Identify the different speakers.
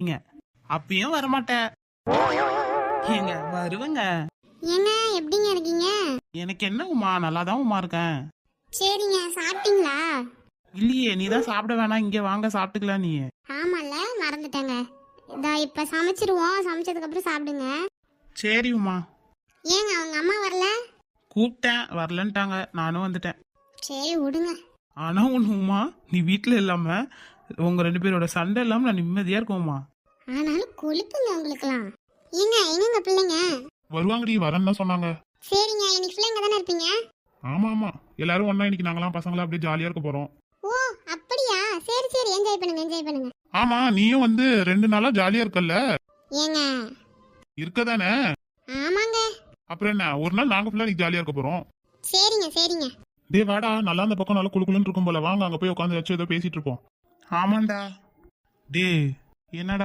Speaker 1: நீங்க அப்பயும் வரமாட்டேன். ஏங்க வருவேங்க.
Speaker 2: ஏங்க எப்படிங்க இருக்கீங்க?
Speaker 1: எனக்கு என்ன உமா, நல்லாதான் உமா இருக்கேன்.
Speaker 2: சரிங்க, சாப்பிட்டீங்களா?
Speaker 1: இல்லையே, நீ தான் சாப்பிட வேணாம், இங்க வாங்க சாப்பிட்டுக்கலாம். நீ
Speaker 2: ஆமால, மறந்துட்டேங்க. இதோ இப்ப சமைச்சிருவோம், சமைச்சதுக்கு அப்புறம் சாப்பிடுங்க.
Speaker 1: சரி உமா.
Speaker 2: ஏங்க அவங்க அம்மா வரல?
Speaker 1: கூப்பிட்டேன் வரலன்ட்டாங்க, நானும் வந்துட்டேன்.
Speaker 2: சரி விடுங்க.
Speaker 1: ஆனா ஒண்ணு உமா, நீ வீட்டுல இல்லாம உங்க 2 பேரோட சண்டை இல்லாம நான் நிம்மதியா இருக்கோம்மா.
Speaker 2: ஆனாலும் கொழுப்புங்க உங்களுக்குலாம். ஏங்க எங்கங்க பிள்ளைங்க?
Speaker 1: வருவாங்கடி, வரேன்னு தான் சொன்னாங்க.
Speaker 2: சரிங்க, இன்னைக்கு பிள்ளைங்க தானே இருப்பீங்க?
Speaker 1: ஆமா ஆமா, எல்லாரும் ஒண்ணா இன்னைக்கு நாங்களாம் பசங்களா அப்படியே ஜாலியா இருக்க போறோம்.
Speaker 2: ஓ அப்படியா? சரி சரி, என்ஜாய் பண்ணுங்க என்ஜாய் பண்ணுங்க.
Speaker 1: ஆமா, நீயும் வந்து 2 நாளா ஜாலியா இருக்கல்ல?
Speaker 2: ஏங்க
Speaker 1: இருக்கதானே?
Speaker 2: ஆமாங்க.
Speaker 1: அப்புறம் என்ன, ஒரு நாள் நாங்க ஃபுல்லா நீ ஜாலியா இருக்க போறோம்.
Speaker 2: சரிங்க சரிங்க.
Speaker 1: டே வாடா, நல்லா அந்த பக்கம் நல்லா குளுக்குளுன்னு இருக்கும் போல, வாங்க அங்க போய் உட்காந்து வச்சு ஏதோ பேசிட்டு இருப்போம். ஆமாண்டா. டே என்னடா